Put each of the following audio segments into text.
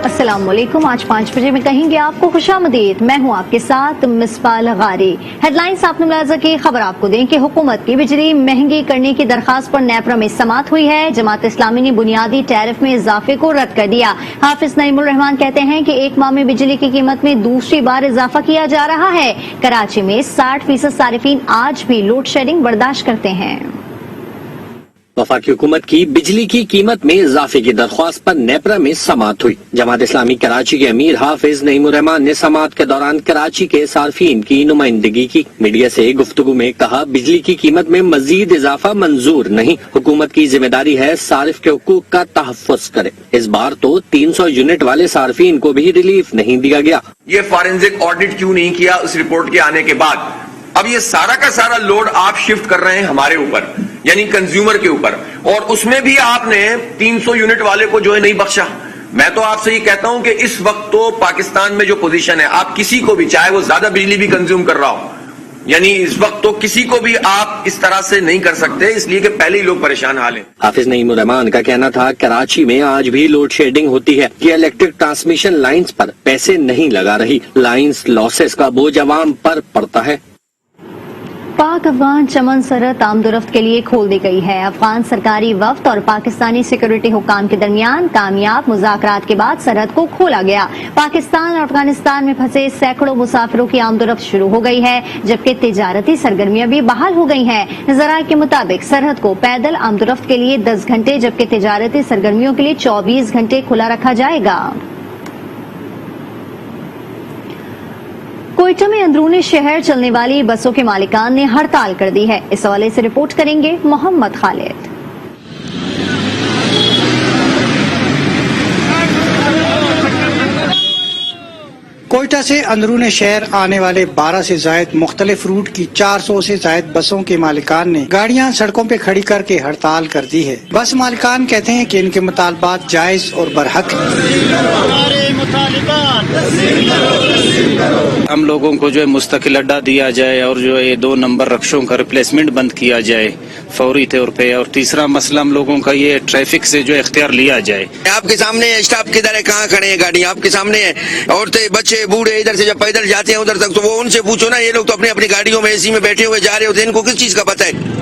अस्सलाम वालेकुम। आज 5 बजे में कहेंगे आपको खुशामदीद। मैं हूं आपके साथ मिसबा लगारी। हेडलाइंस आपने मुलाजा की खबर आपको दें कि हुकूमत की बिजली महंगी करने की दरखास्त पर नेपरा में समाअत हुई है। जमात इस्लामी ने बुनियादी टैरिफ में इजाफे को रद्द कर दिया। हाफिज नईमुर रहमान कहते हैं कि एक माह में बिजली की कीमत में दूसरी बार इजाफा किया जा रहा है। कराची में 60% सारिफीन आज भी लोड शेडिंग बर्दाश्त करते हैं। वफाकी हुकूमत की बिजली की कीमत में इजाफे की दरख्वास्त पर नेपरा में समाअत हुई। जमात इस्लामी कराची के अमीर हाफिज नईमुर रहमान ने समाअत के दौरान कराची के सार्फिन की नुमाइंदगी की। मीडिया से गुफ्तगू में कहा, बिजली की कीमत में मजीद इजाफा मंजूर नहीं। हुकूमत की जिम्मेदारी है सारिफ के हुकूक का तहफ़्फ़ुज़ करे। इस बार तो 300 यूनिट वाले सार्फिन को भी रिलीफ नहीं दिया गया। ये फॉरेंसिक ऑडिट क्यों नहीं किया उस रिपोर्ट के आने के बाद? अब ये सारा का सारा लोड आप शिफ्ट कर रहे हैं हमारे ऊपर, यानी कंज्यूमर के ऊपर, और उसमें भी आपने 300 यूनिट वाले को जो है नहीं बख्शा। मैं तो आपसे ये कहता हूं कि इस वक्त तो पाकिस्तान में जो पोजीशन है, आप किसी को भी, चाहे वो ज्यादा बिजली भी कंज्यूम कर रहा हो, यानी इस वक्त तो किसी को भी आप इस तरह से नहीं कर सकते, इसलिए कि पहले ही लोग परेशान हाल हैं। हाफिज नईमुर रहमान का कहना था, कराची में आज भी लोड शेडिंग होती है कि इलेक्ट्रिक ट्रांसमिशन लाइंस पर पैसे नहीं लगा रही। लाइंस लॉसेस का बोझ अवाम पर पड़ता है। पाक अफगान चमन सरहद आमदोरफ्त के लिए खोल दी गई है। अफगान सरकारी वफ्द और पाकिस्तानी सिक्योरिटी हुक्काम के दरमियान कामयाब मुज़ाकरात के बाद सरहद को खोला गया। पाकिस्तान और अफगानिस्तान में फंसे सैकड़ों मुसाफिरों की आमदोरफ्त शुरू हो गई है, जबकि तिजारती सरगर्मियां भी बहाल हो गई हैं। ज़राए के मुताबिक सरहद को पैदल आमदोरफ्त के लिए 10 घंटे, जबकि तिजारती सरगर्मियों के लिए 24 घंटे खुला रखा जाएगा। कोयटा में अंदरूनी शहर चलने वाली बसों के मालिकान ने हड़ताल कर दी है। इस हवाले से रिपोर्ट करेंगे मोहम्मद खालिद। कोयटा से अंदरूनी शहर आने वाले 12 से जायद मुख्तलिफ रूट की 400 से जायद बसों के मालिकान ने गाड़ियां सड़कों पे खड़ी करके हड़ताल कर दी है। बस मालिकान कहते हैं कि इनके मुतालबात जायज और बरहक है। हम लोगों को जो है मुस्तकिल अड्डा दिया जाए और जो है 2 नंबर रक्षों का रिप्लेसमेंट बंद किया जाए फौरी तौर पे, और तीसरा मसला हम लोगों का ये ट्रैफिक से जो इख्तियार लिया जाए। आपके सामने स्टाफ किधर है, कहाँ खड़े हैं गाड़ी, आपके सामने है। औरतें बच्चे बूढ़े इधर से जब पैदल जाते हैं उधर तक, तो वो उनसे पूछो ना, ये लोग तो अपनी अपनी गाड़ियों में एसी में बैठे हुए जा रहे होते हैं, इनको किस चीज का पता है।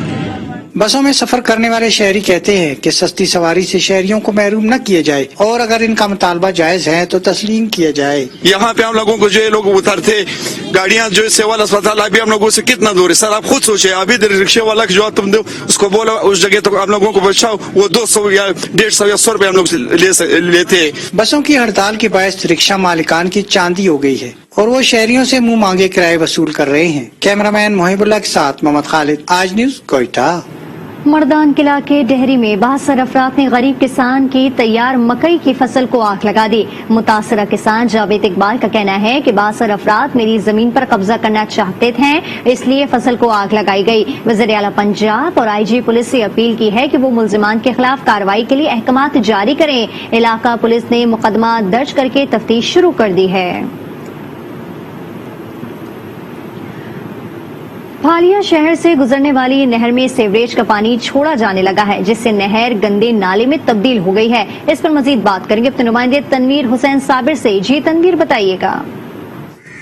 बसों में सफर करने वाले शहरी कहते हैं कि सस्ती सवारी से शहरियों को महरूम न किया जाए और अगर इनका मुतालबा जायज है तो तस्लीम किया जाए। यहाँ पे हम लोगों को जो है लोग उतरते गाड़ियाँ जो सेवाल अस्पताल अभी हम लोगों से कितना दूर है सर, आप खुद सोचे। अभी रिक्शे वाला जो तुम दो उसको बोला उस जगह तो हम लोगों को बचाओ, वो 200 या 150 या 100 रुपए हम लोग लेते हैं। बसों की हड़ताल के बायस रिक्शा मालिकान की चांदी हो गई है और वो शहरियों से मुंह मांगे किराए वसूल कर रहे हैं। कैमरामैन मोहिबुल्लाह के साथ मोहम्मद खालिद, आज न्यूज, कोयटा। मर्दान किला के डेहरी में 72 अफराद ने गरीब किसान की तैयार मकई की फसल को आग लगा दी। मुतासरा किसान जावेद इकबाल का कहना है कि 72 अफराद मेरी जमीन पर कब्जा करना चाहते थे, इसलिए फसल को आग लगाई गई। वज़ीर आला पंजाब और IG पुलिस से अपील की है कि वो मुल्जिमान के खिलाफ कार्रवाई के लिए अहकामात जारी करें। इलाका पुलिस ने मुकदमा दर्ज करके तफ्तीश शुरू कर दी है। फालिया शहर से गुजरने वाली नहर में सीवरेज का पानी छोड़ा जाने लगा है, जिससे नहर गंदे नाले में तब्दील हो गई है। इस पर मजीद बात करेंगे अपने नुमाइंदे तनवीर हुसैन साबिर से। जी तनवीर, बताइएगा।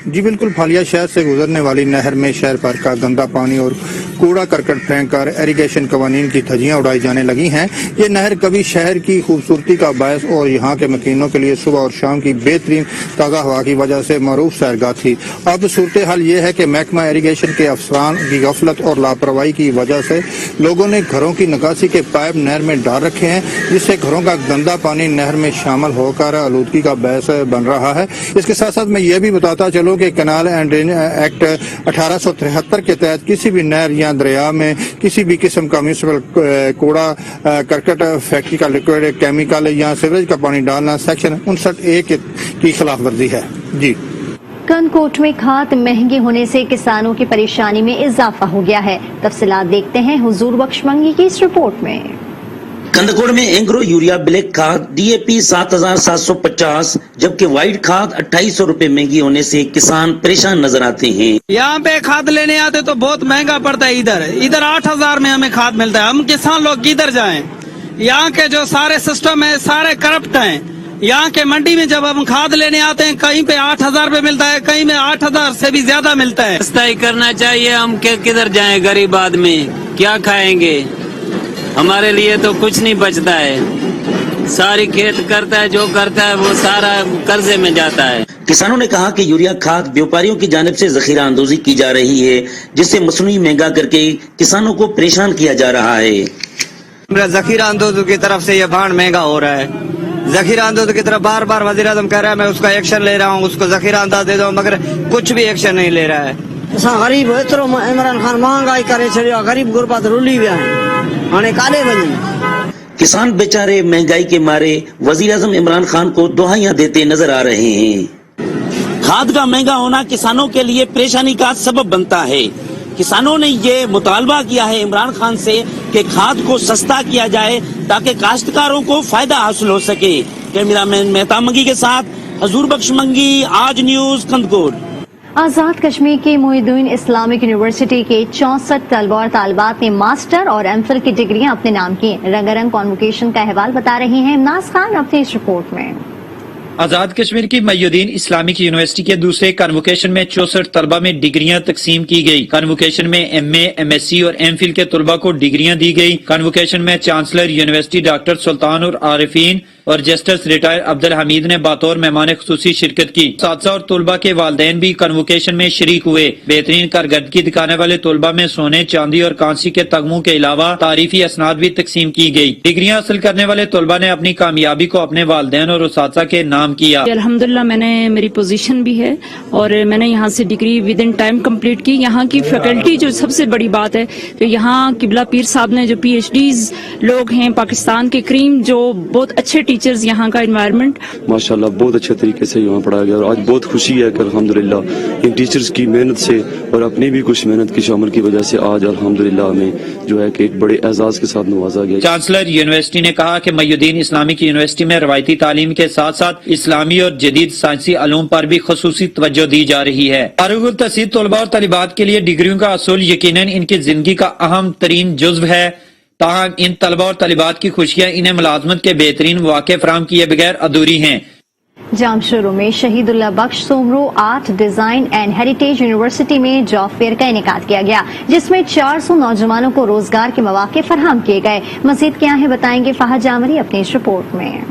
जी बिल्कुल, फालिया शहर से गुजरने वाली नहर में शहर भर का गंदा पानी और कूड़ा करकट फेंक कर इरिगेशन कवानीन की धज्जियां उड़ाई जाने लगी हैं। ये नहर कभी शहर की खूबसूरती का बायस और यहाँ के मकीनों के लिए सुबह और शाम की बेहतरीन ताज़ा हवा की वजह से मरूफ सैरगाह थी। अब सूरत हाल ये है कि महकमा इरिगेशन के अफसरान की गफलत और लापरवाही की वजह से लोगों ने घरों की निकासी के पाइप नहर में डाल रखे हैं, जिससे घरों का गंदा पानी नहर में शामिल होकर आलूदगी का बायस बन रहा है। इसके साथ साथ मैं ये भी बताता चलूँ कि कैनाल एंड ड्रेन एक्ट 1873 के तहत किसी भी नहर या दरिया में किसी भी किस्म का म्यूनिसिपल कूड़ा करकट फैक्ट्री का लिक्विड केमिकल या सीवरेज का पानी डालना सेक्शन 59A की खिलाफ वर्जी है। जी। कनकोट में खाद महंगी होने से किसानों की परेशानी में इजाफा हो गया है। तफसीलात देखते हैं हुजूर बख्श मंगी की इस रिपोर्ट में। कंदकोट में एंग्रो यूरिया ब्लैक खाद DAP 7750, जबकि व्हाइट खाद 2800 रुपए महंगी होने से किसान परेशान नजर आते हैं। यहाँ पे खाद लेने आते तो बहुत महंगा पड़ता है। इधर 8000 में हमें खाद मिलता है। हम किसान लोग किधर जाएं? यहाँ के जो सारे सिस्टम है सारे करप्ट हैं। यहाँ के मंडी में जब हम खाद लेने आते हैं कहीं पे 8,000 रुपए मिलता है, कहीं में 8,000 से भी ज्यादा मिलता है। सस्ता ही करना चाहिए। हम किधर जाएं, गरीब आदमी क्या खाएंगे? हमारे लिए तो कुछ नहीं बचता है। सारी खेत करता है, जो करता है वो सारा कर्जे में जाता है। किसानों ने कहा कि यूरिया खाद व्यापारियों की जानिब से जखीरा अंदोजी की जा रही है, जिससे मसनूई महंगा करके किसानों को परेशान किया जा रहा है। जखीरा अंदोजी की तरफ से ये भाड़ महंगा हो रहा है। जखीरा अंदाज की तरफ बार बार वज़ीर आज़म कह रहा है मैं उसका एक्शन ले रहा हूँ, उसको जखीरा अंदाज दे दो, मगर कुछ भी एक्शन नहीं ले रहा है। गरीब एतरो इमरान खान महंगाई करे छड़ियो, गरीब गुरबत रुली विया हाणे काले वञी। किसान बेचारे महंगाई के मारे वज़ीर आज़म इमरान खान को दुहाइयां देते नजर आ रहे हैं। खाद का महंगा होना किसानों के लिए परेशानी का सबब बनता है। किसानों ने ये मुतालबा किया है इमरान खान से कि खाद को सस्ता किया जाए ताकि काश्तकारों को फायदा हासिल हो सके। कैमरामैन मेहता मंगी के साथ हजूर बख्श मंगी, आज न्यूज, कंदकोट। आजाद कश्मीर की मोहिउद्दीन इस्लामिक यूनिवर्सिटी के 64 तलबा और तालिबात ने मास्टर और एमफिल की डिग्रियां अपने नाम की। रंगारंग कॉन्वोकेशन का अहवाल बता रही हैं इमनाज खान अपनी इस रिपोर्ट में। आजाद कश्मीर की मोहिउद्दीन इस्लामिक यूनिवर्सिटी के दूसरे कन्वोकेशन में 64 तलबा में डिग्रियां तकसीम की गई। कन्वोकेशन में एमए, एमएससी और एमफिल के तलबा को डिग्रियां दी गई। कन्वोकेशन में चांसलर यूनिवर्सिटी डॉक्टर सुल्तान और आरिफीन और जस्टिस रिटायर अब्दुल हमीद ने बतौर मेहमान खुसूसी शिरकत की। साथी और तलबा के वालिदैन भी कन्वोकेशन में शरीक हुए। बेहतरीन कारकर्दगी दिखाने वाले तलबा में सोने, चांदी और कांसी के तगमों के अलावा तारीफी असनाद भी तकसीम की गई। डिग्रियां हासिल करने वाले तलबा ने अपनी कामयाबी को अपने वालिदैन और उस्ताद के नाम किया। अल्हम्दुलिल्लाह मैंने मेरी पोजीशन भी है और मैंने यहाँ से degree with in time complete की। यहाँ की फैकल्टी जो सबसे बड़ी बात है, तो यहाँ किबला पीर साहब ने जो PhDs लोग हैं पाकिस्तान के करीम, जो बहुत अच्छे टीचर्स, यहाँ का एनवायरनमेंट माशाल्लाह बहुत अच्छे तरीके से यहाँ पढ़ाया गया और आज बहुत खुशी है कि अल्हम्दुलिल्लाह इन टीचर्स की मेहनत से और अपनी भी कुछ मेहनत की शामिल की वजह से आज अल्हम्दुलिल्लाह हमें जो है कि एक बड़े एजाज के साथ नवाजा गया। चांसलर यूनिवर्सिटी ने कहा कि मोहिउद्दीन इस्लामिक यूनिवर्सिटी में रवायती तालीम के साथ साथ इस्लामी और जदीद साइंसी अलूम पर भी खसूसी तवज्जो दी जा रही है। फारूकुल तहसील तलबा और तालिबात के लिए डिग्रियों का असूल यकीनन इनकी जिंदगी का अहम तरीन जुज्व है। ताहम इन तलबा और तालिबात की खुशियाँ इन्हें मुलाजमत के बेहतरीन मौके फराहम किए बगैर अधूरी हैं। जामशोरो में Shaheedullah Bakhsh Soomro art, design and heritage university में जॉब फेयर का इनेकाद किया गया, जिसमें 400 नौजवानों को रोजगार के मौके फराहम किए गए। मजीद क्या है बताएंगे फाहद जामरी अपनी इस रिपोर्ट में।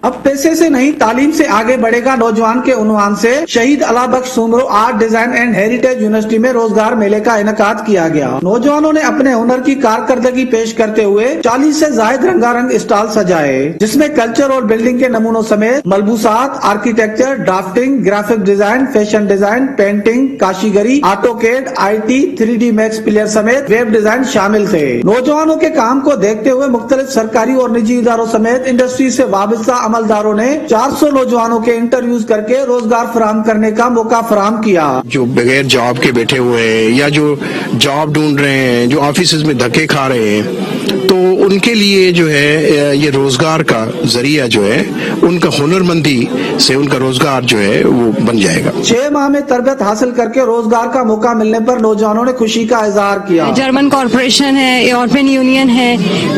अब पैसे से नहीं तालीम से आगे बढ़ेगा नौजवान के उन्वान से Shaheedullah Bakhsh Soomro art, design and heritage university में रोजगार मेले का इनेकाद किया गया। नौजवानों ने अपने हुनर की कारकर्दगी पेश करते हुए 40 से जायद रंगारंग स्टॉल सजाए, जिसमें कल्चर और बिल्डिंग के नमूनों समेत मलबूसात, architecture, drafting, graphic design, fashion design, painting, काशीगरी, AutoCAD, IT, 3D max player समेत वेब डिजाइन शामिल थे। नौजवानों के काम को देखते हुए मुख्तलिफ सरकारी और निजी इदारों समेत इंडस्ट्री से वाबस्ता अमलदारों ने 400 नौजवानों के इंटरव्यूज करके रोजगार फराहम करने का मौका फराहम किया। जो बगैर जॉब के बैठे हुए हैं या जो जॉब ढूंढ रहे हैं, जो ऑफिस में धक्के खा रहे हैं, तो उनके लिए जो है ये रोजगार का जरिया जो है उनका हुनरमंदी से उनका रोजगार जो है वो बन जाएगा। 6 माह में तरबियत हासिल करके रोजगार का मौका मिलने पर नौजवानों ने खुशी का इजहार किया। जर्मन कॉर्पोरेशन है, यूरोपियन यूनियन है,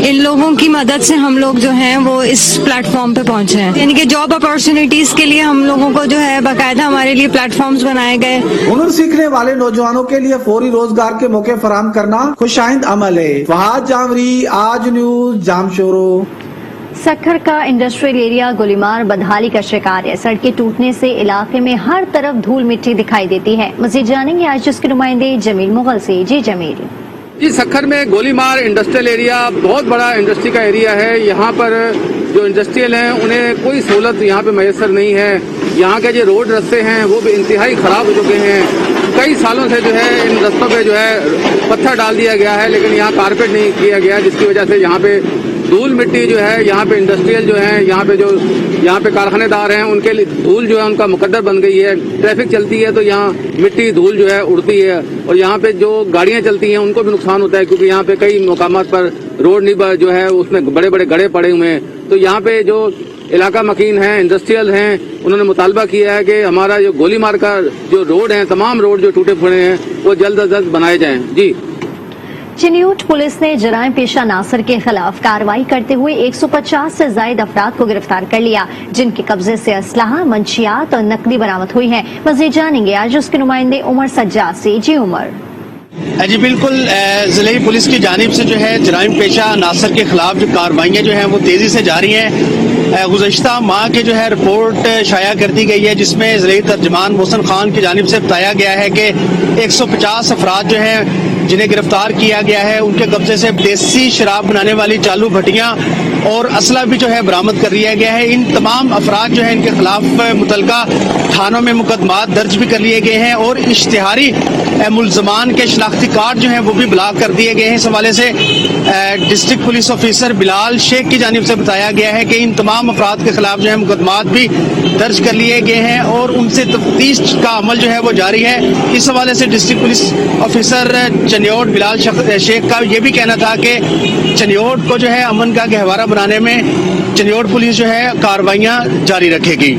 इन लोगों की मदद से हम लोग जो है वो इस प्लेटफॉर्म पे पहुंचे हैं। यानी कि जॉब अपॉर्चुनिटीज के लिए हम लोगों को जो है बाकायदा हमारे लिए प्लेटफॉर्म्स बनाए गए। हुनर सीखने वाले नौजवानों के लिए फौरी रोजगार के मौके फराहम करना खुशाइंद अमल है। फहाद जामरी, आज न्यूज, जामशोरो। सक्खर का इंडस्ट्रियल एरिया गुलीमार बदहाली का शिकार है। सड़कें टूटने से इलाके में हर तरफ धूल मिट्टी दिखाई देती है। मजीद जानेंगे आज जिसके नुमाइंदे जमील मुगल से। जी जमील। जी, सक्खर में गोलीमार इंडस्ट्रियल एरिया बहुत बड़ा इंडस्ट्री का एरिया है। यहाँ पर जो इंडस्ट्रियल हैं उन्हें कोई सहूलत यहाँ पे मैसर नहीं है। यहाँ के जो रोड रास्ते हैं वो भी इंतहाई खराब हो चुके हैं। कई सालों से जो है इन रास्तों पे जो है पत्थर डाल दिया गया है, लेकिन यहाँ कारपेट नहीं किया गया, जिसकी वजह से यहाँ पे धूल मिट्टी जो है, यहाँ पे इंडस्ट्रियल जो है, यहाँ पे कारखानेदार हैं, उनके लिए धूल जो है उनका मुकद्दर बन गई है। ट्रैफिक चलती है तो यहाँ मिट्टी धूल जो है उड़ती है और यहाँ पे जो गाड़ियाँ चलती हैं उनको भी नुकसान होता है, क्योंकि यहाँ पे कई मकामात पर रोड नहीं जो है उसमें बड़े बड़े गड्ढे पड़े हुए हैं। तो यहाँ पे जो इलाका मकीन है, इंडस्ट्रियल हैं, उन्होंने मुतालबा किया है कि हमारा जो गोलीमार का जो रोड है, तमाम रोड जो टूटे फूटे हैं वो जल्द अज जल्द बनाए जाएं। जी। चिन्यूट पुलिस ने जराइम पेशा नासिर के खिलाफ कार्रवाई करते हुए 150 से ज्यादा अफराद को गिरफ्तार कर लिया, जिनके कब्जे से असलहा, मंशियात और नकदी बरामद हुई है। मजीद जानेंगे आज उसके नुमाइंदे उमर सज्जाद से। जी उमर। जी बिल्कुल, जिले पुलिस की जानिब से जो है जराइम पेशा नासिर के खिलाफ जो कार्रवाइयाँ जो हैं वो तेजी से जारी हैं। गुज़श्ता माह के जो है रिपोर्ट शाया कर दी गई है, जिसमें ज़िले तर्जमान मोहसिन खान की जानिब से बताया गया है कि 150 अफराद जो हैं जिन्हें गिरफ्तार किया गया है, उनके कब्जे से देसी शराब बनाने वाली चालू भट्टियाँ और असला भी जो है बरामद कर लिया गया है। इन तमाम अफराद जो है इनके खिलाफ मुतलका थानों में मुकदमात दर्ज भी कर लिए गए हैं और इश्तिहारी मुल्ज़मान के शनाख्ती कार्ड जो हैं वो भी ब्लॉक कर दिए गए हैं। इस हवाले से district police officer Bilal Sheikh की जानिब से बताया गया है कि इन तमाम अफराद के खिलाफ जो है मुकदमात भी दर्ज कर लिए गए हैं और उनसे तफ्तीश का अमल जो है वो जारी है। इस हवाले से district police officer Chiniot Bilal Sheikh का ये भी कहना था कि चनियोट को जो है अमन का गहवारा बनाने में चनियोट पुलिस जो है कार्रवाइयाँ जारी रखेगी।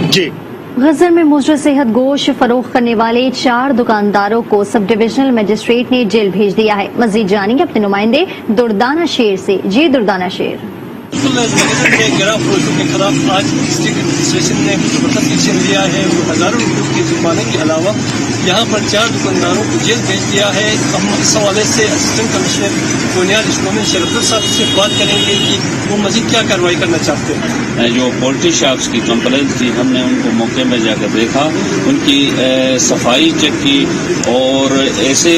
जी। गजर में मुजर सेहत गोश्त फरोख्त करने वाले 4 दुकानदारों को सब डिविजनल मजिस्ट्रेट ने जेल भेज दिया है। मजीद जानेंगे अपने नुमाइंदे दुर्दाना शेर से। जी दुर्दाना शेर। गिरफ्तार फरोशों के खिलाफ आज डिस्ट्रिक्ट एडमिनिस्ट्रेशन ने जबरदस्त एक्शन लिया है। वो हजारों रुपयों के जुर्माने के अलावा यहाँ पर 4 दुकानदारों को जेल भेज दिया है। हम इस हवाले से असिस्टेंट कमिश्नर बुनियाद इस्लामी शरफुल साहब से बात करेंगे कि वो मजीद क्या कार्रवाई करना चाहते हैं। जो पोल्ट्री शॉप्स की कंप्लेंट थी, हमने उनको मौके में जाकर देखा, उनकी सफाई चेक की और ऐसे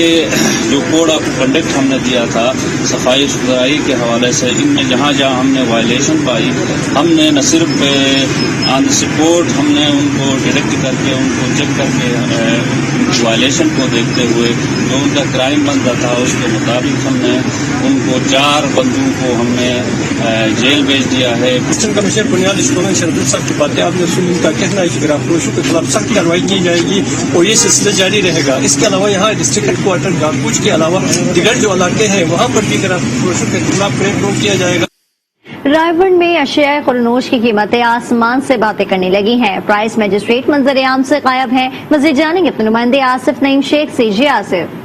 जो कोड ऑफ कंडक्ट हमने दिया था सफाई सुथराई के हवाले से, इनमें जहाँ जहाँ हमने वायलेशन पाई, हमने न सिर्फ ऑन द स्पॉट हमने उनको डिटेक्ट करके उनको चेक करके वायलेशन को देखते हुए जो उनका क्राइम बनता था उसके मुताबिक हमने उनको 4 बंदों को हमने जेल भेज दिया है। असिस्टेंट कमिश्नर बुनियाद इस्लामी शरफुल साहब की बातें आपने सुनी। उनका कहना है कि गिरफ्तार फरोशों के खिलाफ सख्त कार्रवाई की जाएगी और ये सिलसिला जारी रहेगा। इसके अलावा यहाँ डिस्ट्रिक्ट हेडक्वार्टर गारपूज के अलावा दिगर जो इलाके हैं वहाँ पर भी गिरफ्तार फरोशों के खिलाफ प्रेम किया जाएगा। रायबंड में अशिया खुरनोश की कीमतें आसमान से बातें करने लगी हैं। प्राइस मजिस्ट्रेट मंजर आम से गायब हैं। मजीद जानेंगे अपने नुमाइंदे आसिफ नईम शेख से। जी आसिफ।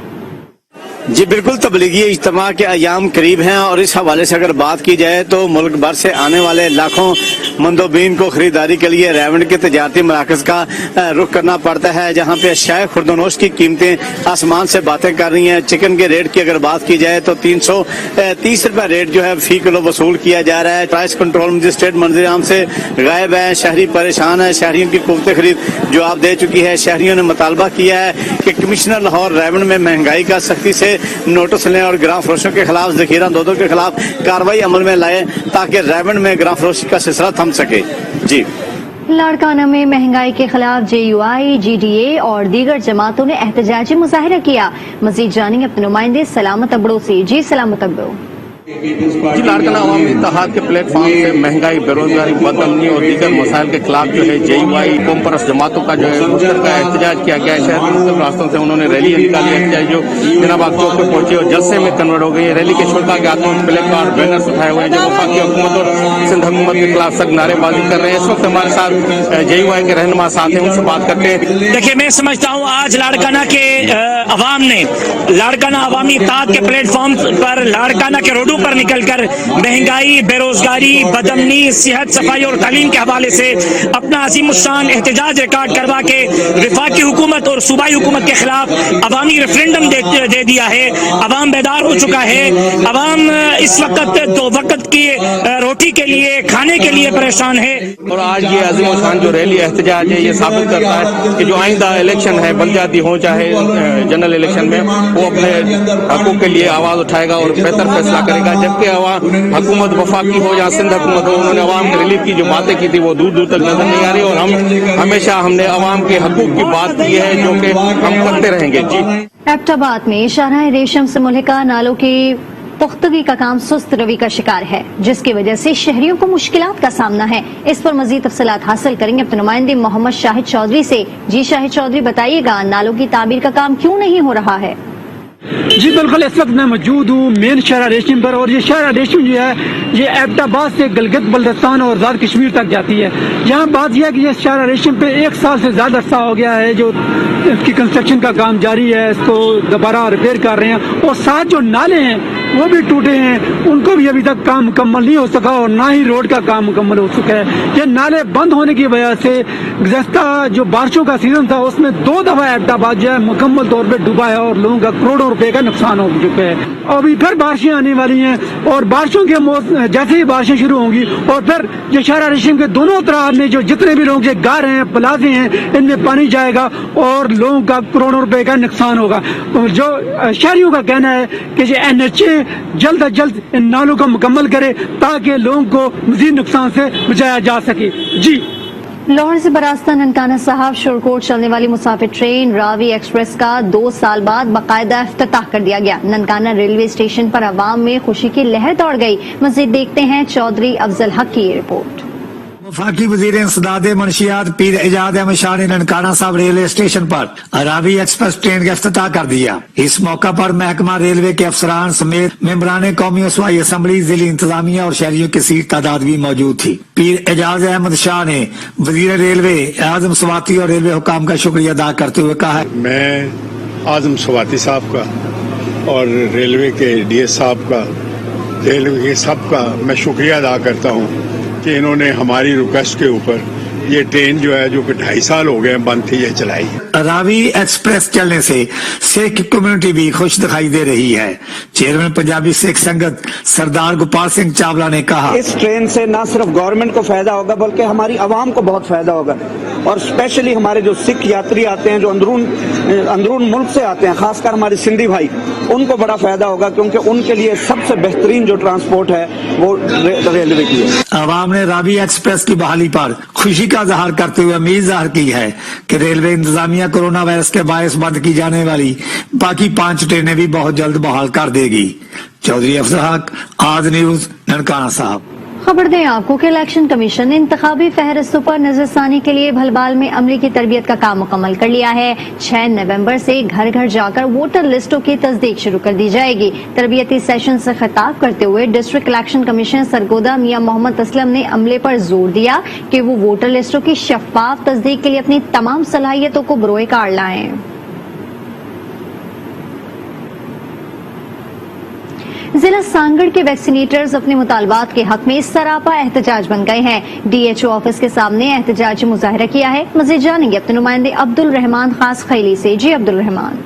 जी बिल्कुल, तबलीगी इज्तिमा के अयाम करीब हैं और इस हवाले से अगर बात की जाए तो मुल्क भर से आने वाले लाखों मंदोबीन को खरीदारी के लिए रायबंड के तजारती मराकज का रुख करना पड़ता है, जहाँ पे अशिया खुर्दनोश की कीमतें आसमान से बातें कर रही हैं। चिकन के रेट की अगर बात की जाए तो 330 रुपये रेट जो है फी किलो वसूल किया जा रहा है। प्राइस कंट्रोल मजिस्ट्रेट मंजर आम से गायब है। शहरी परेशान है। शहरियों की कुव्वत खरीद जवाब दे चुकी है। शहरियों ने मुतालबा किया है कि कमिश्नर लाहौर रायबंड में महंगाई का सख्ती से नोटिस लें और गिरां फरोशों के खिलाफ जखीरा दोदों के खिलाफ कार्रवाई अमल में लाए ताकि रायबंड में गिरां फरोशी का सिलसिला थम सके। जी। लाड़काना में महंगाई के खिलाफ JUI, GDA और दीगर जमातों ने एहतजाजी मुजाहिरा किया। मजीद जानेंगे अपने नुमाइंदे सलामत अबड़ो से। जी सलामत अबड़ो। जी, लाड़काना अवामी इत्तेहाद के प्लेटफॉर्म से महंगाई, बेरोजगारी, बदअमनी और दीगर मसाइल के खिलाफ जो है JUI कौम परस्त जमातों का जो है मुश्तरका एहतजाज किया गया है। शहर के मुख्तलिफ रास्तों से उन्होंने रैली निकाली। एहतजाज जो जनाबाद चौक पर पहुंची और जलसे में कन्वर्ट हो गई है। रैली के शुरा के हाथों में प्ले कार्ड, बैनर्स उठाए हुए हैं जो वफाकी हुकूमत और सिंध हुकूमत के खिलाफ सख्त नारेबाजी कर रहे हैं। इस वक्त हमारे साथ JUI के रहनुमा साथ हैं, उनसे बात करते हैं। देखिए, मैं समझता हूँ आज लाड़काना के अवाम ने लाड़काना अवामी इत्तेहाद के प्लेटफॉर्म पर लाड़काना के रोडों पर निकलकर महंगाई, बेरोजगारी, बदअमनी, सेहत, सफाई और तालीम के हवाले से अपना अजीमुशान एहतजाज रिकॉर्ड करवा के वफाकी हुकूमत और सूबाई हुकूमत के खिलाफ अवामी रेफरेंडम दे दिया है। अवाम बेदार हो चुका है। अवाम इस वक्त 2 वक्त की रोटी के लिए, खाने के लिए परेशान है। और आज ये अजीमुशान जो रैली एहतजाज है ये साबित करता है कि जो आइंदा इलेक्शन है, बलदियाती हो चाहे जनरल इलेक्शन में, वो अपने हकूक के लिए आवाज उठाएगा और बेहतर फैसला करेगा। जबकि हुकूमत वफाकी हो या सिंध हुकूमत हो, उन्होंने अवाम के रिलीफ की जो बातें की थी वो दूर दूर तक नजर नहीं आ रही और हम हमेशा हमने अवाम के हकूक की बात की है जो कि हम करते रहेंगे। जी। एबटाबाद में शाहराह रेशम से मुल्हिका नालों की पुख्तगी का काम सुस्त रवि का शिकार है, जिसकी वजह से शहरियों को मुश्किलात का सामना है। इस पर मजीद तफसीलात हासिल करेंगे अपने नुमाइंदे मोहम्मद शाहिद चौधरी से। जी शाहिद चौधरी, बताइएगा नालों की तामीर का काम क्यों नहीं हो रहा है? जी बिल्कुल, इस वक्त मैं मौजूद हूँ मेन शहर रेशम पर, और ये शहर रेशम जो है ये एबटाबाद से गिलगित बल्तिस्तान और आज़ाद कश्मीर तक जाती है। यहाँ बात यह है कि ये शहर रेशम पे 1 साल से ज़्यादा अरसा हो गया है जो इसकी कंस्ट्रक्शन का काम जारी है, इसको दोबारा रिपेयर कर रहे हैं, और साथ जो नाले हैं वो भी टूटे हैं, उनको भी अभी तक काम मुकम्मल नहीं हो सका, और ना ही रोड का काम मुकम्मल हो चुका है। ये नाले बंद होने की वजह से गुज़श्ता जो बारिशों का सीजन था उसमें 2 दफ़ा एबटाबाद जो है मुकम्मल तौर पर डूबा है और लोगों का करोड़ों रुपए का नुकसान हो चुका है। अभी फिर बारिशें आने वाली हैं, और बारिशों के जैसे ही बारिशें शुरू होंगी और फिर ये शहर रेशम के दोनों तरफ में जो जितने भी लोग घर हैं, प्लाजे हैं, इनमें पानी जाएगा और लोगों का करोड़ों रुपए का नुकसान होगा। जो शहरियों का कहना है कि ये NHA जल्द अज जल्द इन नालों को मुकम्मल करे ताकि लोगों को मजीद नुकसान से बचाया जा सके। जी। लाहौर से बरास्ता ननकाना साहब शोरकोट चलने वाली मुसाफिर ट्रेन रावी एक्सप्रेस का 2 साल बाद बाकायदा इफ्तिताह कर दिया गया। ननकाना रेलवे स्टेशन पर अवाम में खुशी की लहर दौड़ गई। मजीद देखते हैं चौधरी अफजल हक की ये रिपोर्ट। वफाकी वजीर इंसदाद मंशियात पीर एजाज अहमद शाह ने ननकाना साहब रेलवे स्टेशन पर रावी एक्सप्रेस ट्रेन का इफ्तिताह कर दिया। इस मौका पर महकमा रेलवे के अफसरान समेत मेंबरान कौमी सूबाई असम्बली, जिली इंतजामिया और शहरियों की सीट तादाद भी मौजूद थी। पीर एजाज अहमद शाह ने वजीर रेलवे आजम स्वाति और रेलवे हुकाम का शुक्रिया अदा करते हुए कहा, मैं आजम स्वाति साहब का और रेलवे के DS साहब का, रेलवे के सब का मैं शुक्रिया अदा करता हूँ कि इन्होंने हमारी रिक्वेस्ट के ऊपर ये ट्रेन जो है जो कि 2.5 साल हो गए बंद थी, ये चलाई। रावी एक्सप्रेस चलने से सिख कम्युनिटी भी खुश दिखाई दे रही है। चेयरमैन पंजाबी सिख संगत सरदार गोपाल सिंह चावला ने कहा, इस ट्रेन से न सिर्फ गवर्नमेंट को फायदा होगा बल्कि हमारी आवाम को बहुत फायदा होगा, और स्पेशली हमारे जो सिख यात्री आते हैं जो अंदरून मुल्क से आते हैं, खासकर हमारे सिंधी भाई, उनको बड़ा फायदा होगा क्योंकि उनके लिए सबसे बेहतरीन जो ट्रांसपोर्ट है वो रेलवे की है। आवाम ने रावी एक्सप्रेस की बहाली पर खुशी का इजहार करते हुए उम्मीद जाहिर की है कि रेलवे इंतजामिया कोरोना वायरस के बायस बंद की जाने वाली बाकी 5 ट्रेनें भी बहुत जल्द बहाल कर देगी। चौधरी अफजल हक, आज न्यूज, ननकाना साहब। खबर दें आपको कि इलेक्शन कमीशन ने इंतखाबी फहरिस्तों पर नजरसानी के लिए भलबाल में अमले की तरबियत का काम मुकम्मल कर लिया है। 6 नवंबर से घर घर जाकर वोटर लिस्टों की तस्दीक शुरू कर दी जाएगी। तरबियती सेशन से खिताब करते हुए डिस्ट्रिक्ट इलेक्शन कमिश्नर सरगोदा मियां मोहम्मद असलम ने अमले पर जोर दिया कि वो वोटर लिस्टों की शफाफ तस्दीक के लिए अपनी तमाम सलाहियतों को बरोए कार लाएं। जिला सांगड़ के वैक्सीनेटर्स अपने मुतालबात के हक में सरापा एहतजाज बन गए हैं। DHO ऑफिस के सामने एहतजाजी मुजाहरा किया है। मजीद जानेंगे अपने नुमाइंदे अब्दुल रहमान खास खैली से। जी अब्दुल रहमान।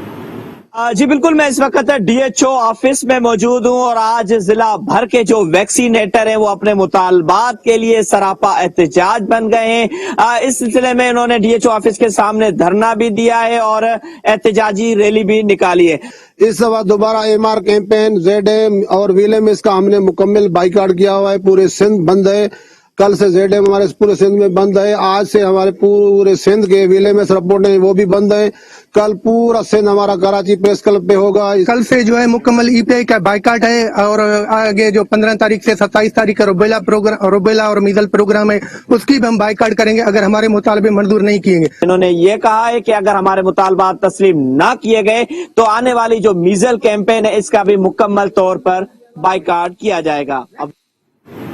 जी बिल्कुल, मैं इस वक्त DHO ऑफिस में मौजूद हूं और आज जिला भर के जो वैक्सीनेटर हैं वो अपने मुतालबात के लिए सरापा एहतजाज बन गए हैं। इस सिलसिले में इन्होंने DHO ऑफिस के सामने धरना भी दिया है और एहतजाजी रैली भी निकाली है। इस दफा दोबारा MR कैंपेन, ZM और VLMS का हमने मुकम्मल बाइकाट किया हुआ है। पूरे सिंध बंद है। कल से ZM हमारे पूरे सिंध में बंद है। आज से हमारे पूरे सिंध के VLMS रिपोर्ट है वो भी बंद है। कल पूरा सिंध हमारा कराची प्रेस क्लब पे होगा। कल से जो है मुकम्मल EPI का बाइकाट है और आगे जो 15 तारीख से 27 तारीख का रुबेला और मीजल प्रोग्राम है उसकी भी हम बाइकाट करेंगे अगर हमारे मुतालबे मंजूर नहीं किए गए। इन्होंने ये कहा है कि अगर हमारे मुतालबात तस्लीम न किए गए तो आने वाली जो मीजल कैंपेन है इसका भी मुकम्मल तौर पर बाइकाट किया जाएगा।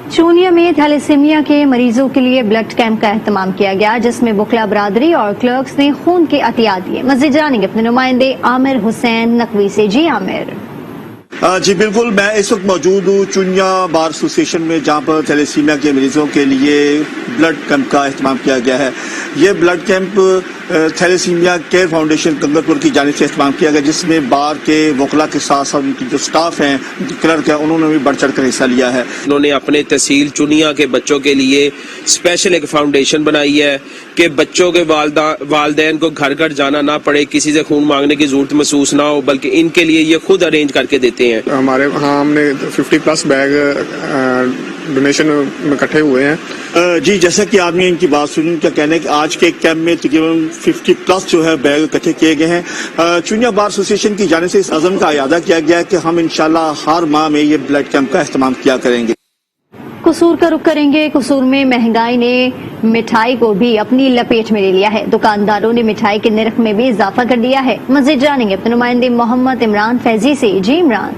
चूनिया में थैलेसीमिया के मरीजों के लिए ब्लड कैंप का एहतमाम किया गया जिसमें बुकला बरादरी और क्लर्क्स ने खून के अतिया दिए। मजीद जानेंगे अपने नुमाइंदे आमिर हुसैन नकवी से। जी आमिर। जी बिल्कुल, मैं इस वक्त मौजूद हूँ चुनिया बार एसोसिएशन में जहाँ पर थैलेसीमिया के मरीजों के लिए ब्लड कैंप का एहतमाम किया गया है। ये blood camp thalassemia care foundation Kangarpur की जानिब से एहतमाम किया गया जिसमें बार के वकला के साथ साथ उनकी जो स्टाफ हैं, क्लर्क हैं, उन्होंने भी बढ़ चढ़ कर हिस्सा लिया है। उन्होंने अपने तहसील चुनिया के बच्चों के लिए स्पेशल एक फाउंडेशन बनाई है कि बच्चों के वालदैन को घर घर जाना ना पड़े, किसी से खून मांगने की जरूरत महसूस ना हो, बल्कि इनके लिए ये खुद अरेंज करके देते हैं। हमारे यहाँ हमने 50+ बैग डोनेशन में इकट्ठे हुए हैं। जी, जैसा कि आपने इनकी बात सुनी, उनका कहना है कि आज के कैंप में तकरीबन 50+ जो है बैग इकट्ठे किए गए हैं। चुनिया बार एसोसिएशन की जानिब से इस अज़म का इरादा किया गया है कि हम इंशाल्लाह हर माह में ये ब्लड कैंप का इस्तेमाल किया करेंगे। قصور کا رخ کریں گے۔ قصور میں مہنگائی نے مٹھائی کو بھی اپنی لپیٹ میں لے لیا ہے۔ دکانداروں نے مٹھائی کے نرخ میں بھی اضافہ کر دیا ہے۔ مزید جانیں گے اپنے نمائندے محمد عمران فیضی سے۔ جی عمران۔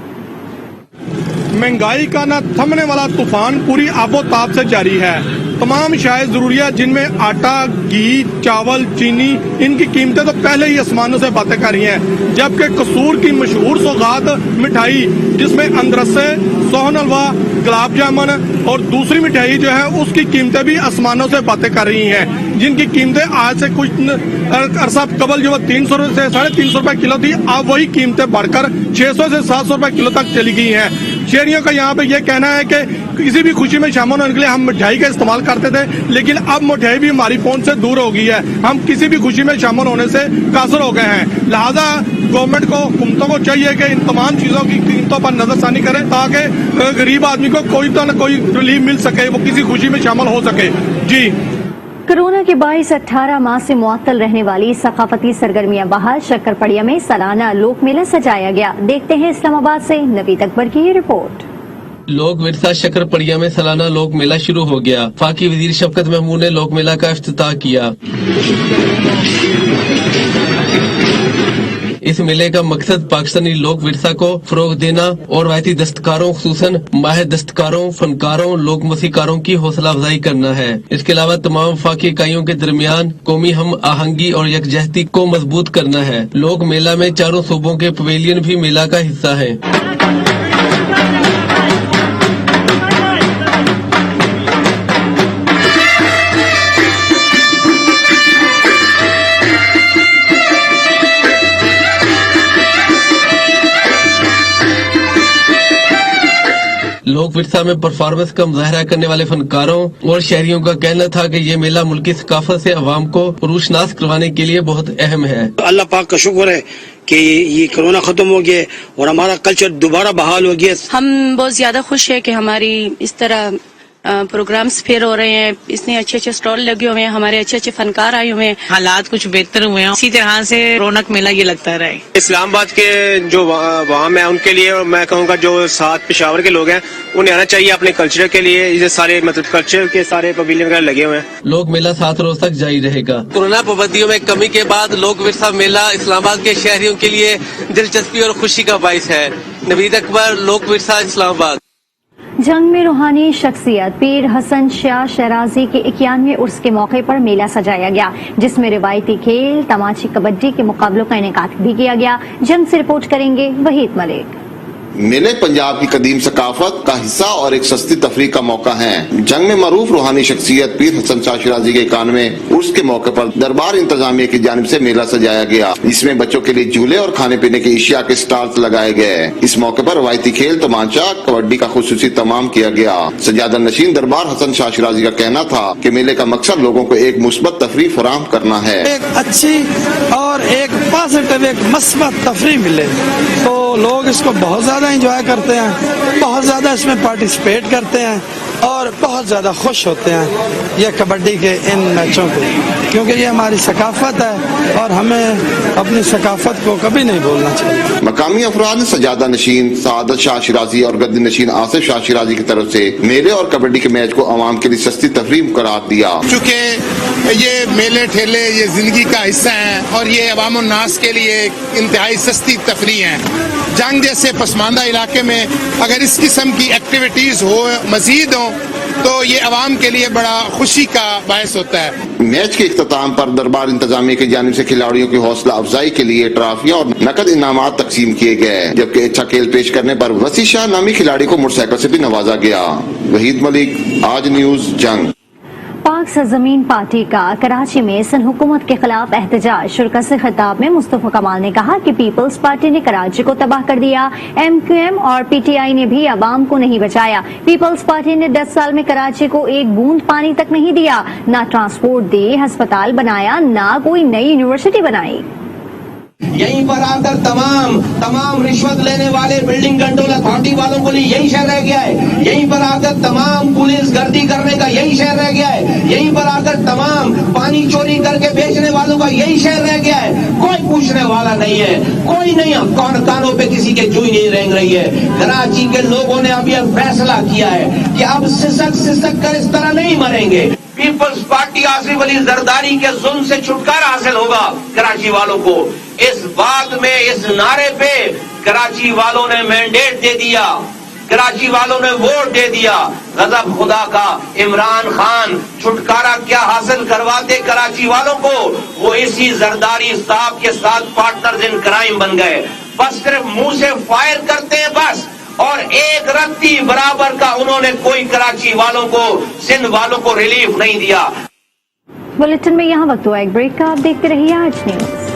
مہنگائی کا نہ تھمنے والا طوفان پوری آب و تاب سے جاری ہے۔ تمام اشیاء ضروریات جن میں آٹا، گھی، چاول، چینی، ان کی قیمتیں تو پہلے ہی آسمانوں سے باتیں کر رہی ہیں، جبکہ قصور کی مشہور سوغات مٹھائی جس میں اندرسے، سوہن حلوہ، گلاب جامن اور دوسری مٹھائی جو ہے اس کی قیمتیں بھی آسمانوں سے باتیں کر رہی ہیں، جن کی قیمتیں آج سے کچھ عرصہ قبل جو 300 سے 350 روپے کلو تھی، اب وہی قیمتیں بڑھ کر 600 سے 700 روپے کلو تک چلی گئی ہیں۔ شہریوں کا یہاں پہ یہ کہنا ہے کہ کسی بھی خوشی میں شامل ہونے کے لیے ہم مٹھائی کا استعمال کرتے تھے، لیکن اب مٹھائی بھی ہماری پہنچ سے دور ہو گئی ہے، ہم کسی بھی خوشی میں شامل ہونے سے قاصر ہو گئے ہیں۔ لہذا گورنمنٹ کو، حکومتوں کو چاہیے کہ ان تمام چیزوں کی قیمتوں پر نظر ثانی کریں تاکہ غریب آدمی کو کوئی نہ کوئی ریلیف مل سکے، وہ کسی خوشی میں شامل ہو سکے۔ جی۔ کورونا کے باعث 18 ماہ سے معطل رہنے والی ثقافتی سرگرمیاں بحال۔ شکر پڑیا میں سالانہ لوک میلہ سجایا گیا۔ دیکھتے ہیں اسلام آباد سے نوید اکبر کی یہ رپورٹ۔ لوک ورثہ شکر پڑیا میں سالانہ لوک میلہ شروع ہو گیا۔ وفاقی وزیر شفقت محمود نے لوک میلہ کا افتتاح کیا۔ اس میلے کا مقصد پاکستانی لوک ورثہ کو فروغ دینا اور روایتی دستکاروں خصوصاً ماہر دستکاروں، فنکاروں، لوک موسیقاروں کی حوصلہ افزائی کرنا ہے۔ اس کے علاوہ تمام وفاقی اکائیوں کے درمیان قومی ہم آہنگی اور یکجہتی کو مضبوط کرنا ہے۔ لوک میلہ میں چاروں صوبوں کے پویلین بھی میلہ کا حصہ ہیں۔ لوک ورثہ میں پرفارمنس کا مظاہرہ کرنے والے فنکاروں اور شہریوں کا کہنا تھا کہ یہ میلہ ملکی ثقافت سے عوام کو روشناس کروانے کے لیے بہت اہم ہے۔ اللہ پاک کا شکر ہے کہ یہ کورونا ختم ہو گیا اور ہمارا کلچر دوبارہ بحال ہو گیا۔ ہم بہت زیادہ خوش ہیں کہ ہماری اس طرح پروگرامز پھر ہو رہے ہیں، اس نے اچھے اچھے سٹال لگے ہوئے ہیں، ہمارے اچھے اچھے فنکار آئے ہوئے ہیں، حالات کچھ بہتر ہوئے ہیں، اسی طرح سے رونق میلہ یہ لگتا رہے۔ اسلام آباد کے جو عوام ہیں ان کے لیے، اور میں کہوں گا جو ساتھ پشاور کے لوگ ہیں انہیں آنا چاہیے اپنے کلچر کے لیے۔ یہ سارے کلچر کے سارے پویلین وغیرہ لگے ہوئے ہیں۔ لوک میلہ 7 روز تک جاری رہے گا۔ کورونا پابندیوں میں کمی کے بعد لوک ورثہ میلہ اسلام آباد کے شہریوں کے لیے دلچسپی اور خوشی کا باعث ہے۔ نوید اکبر، لوک ورثہ، اسلام آباد۔ جنگ میں روحانی شخصیت پیر حسن شاہ شیرازی کے 91ویں عرس کے موقع پر میلہ سجایا گیا، جس میں روایتی کھیل، تماچی، کبڈی کے مقابلوں کا انعقاد بھی کیا گیا۔ جنگ سے رپورٹ کریں گے وحید ملک۔ میلے پنجاب کی قدیم ثقافت کا حصہ اور ایک سستی تفریح کا موقع ہیں۔ جنگ میں معروف روحانی شخصیت پیر حسن شاہ شیرازی کے 91ویں عرس کے موقع پر دربار انتظامیہ کی جانب سے میلہ سجایا گیا، جس میں بچوں کے لیے جھولے اور کھانے پینے کی اشیاء کے سٹالز لگائے گئے۔ اس موقع پر روایتی کھیل، تمانچہ، کبڈی کا خصوصی اہتمام کیا گیا۔ سجادہ نشین دربار حسن شاہ شیرازی کا کہنا تھا کہ میلے کا مقصد لوگوں کو ایک مثبت تفریح فراہم کرنا ہے۔ ایک اچھی اور ایک پازیٹیو، ایک مثبت تفریح ملے تو لوگ اس کو بہت زیادہ انجوائے کرتے ہیں، بہت زیادہ اس میں پارٹیسپیٹ کرتے ہیں اور بہت زیادہ خوش ہوتے ہیں یہ کبڈی کے ان میچوں پہ، کیونکہ یہ ہماری ثقافت ہے اور ہمیں اپنی ثقافت کو کبھی نہیں بھولنا چاہیے۔ مقامی افراد نے سجادہ نشین سعادت شاہ شیرازی اور گدی نشین آصف شاہ شیرازی کی طرف سے میلے اور کبڈی کے میچ کو عوام کے لیے سستی تفریح قرار دیا۔ چونکہ یہ میلے ٹھیلے یہ زندگی کا حصہ ہیں اور یہ عوام الناس کے لیے انتہائی سستی تفریح ہیں۔ جنگ جیسے پسماندہ علاقے میں اگر اس قسم کی ایکٹیویٹیز ہو، مزید ہوں، تو یہ عوام کے لیے بڑا خوشی کا باعث ہوتا ہے۔ میچ کے اختتام پر دربار انتظامیہ کی جانب سے کھلاڑیوں کی حوصلہ افزائی کے لیے ٹرافیاں اور نقد انعامات تقسیم کیے گئے، جبکہ اچھا کھیل پیش کرنے پر وسیع شاہ نامی کھلاڑی کو موٹر سائیکل سے بھی نوازا گیا۔ وحید ملک، آج نیوز، جنگ۔ پاک سرزمین پارٹی کا کراچی میں سن حکومت کے خلاف احتجاج۔ شرکت سے خطاب میں مصطفیٰ کمال نے کہا کہ پیپلز پارٹی نے کراچی کو تباہ کر دیا، ایم کیو ایم اور پی ٹی آئی نے بھی عوام کو نہیں بچایا۔ پیپلز پارٹی نے 10 سال میں کراچی کو ایک بوند پانی تک نہیں دیا، نہ ٹرانسپورٹ دی، ہسپتال بنایا، نہ کوئی نئی یونیورسٹی بنائی۔ यहीं पर आकर तमाम रिश्वत लेने वाले बिल्डिंग कंट्रोल अथॉरिटी वालों को लिए यही शहर रह गया है। यहीं पर आकर तमाम पुलिस गर्दी करने का यही शहर रह गया है। यहीं पर आकर तमाम पानी चोरी करके बेचने वालों का यही शहर रह गया है। कोई पूछने वाला नहीं है, कोई नहीं, कौन कानों पे किसी के जूई नहीं रेंग रही है। कराची के लोगों ने अब यह फैसला किया है कि अब सिसक कर इस तरह नहीं मरेंगे। पीपल्स पार्टी आसिफ अली जरदारी के जुल्म से छुटकारा हासिल होगा कराची वालों को। इस बात में, इस नारे पे कराची वालों ने मैंडेट दे दिया, कराची वालों ने वोट दे दिया। गजब खुदा का, इमरान खान छुटकारा क्या हासिल करवाते कराची वालों को, वो इसी जरदारी साहब के साथ पार्टनर्स इन क्राइम बन गए। बस सिर्फ मुंह से फायर करते हैं बस, और एक रत्ती बराबर का उन्होंने कोई कराची वालों को, सिंध वालों को रिलीफ नहीं दिया। बुलेटिन में यहाँ वक्त हुआ एक ब्रेक का, आप देखते रहिए आज न्यूज।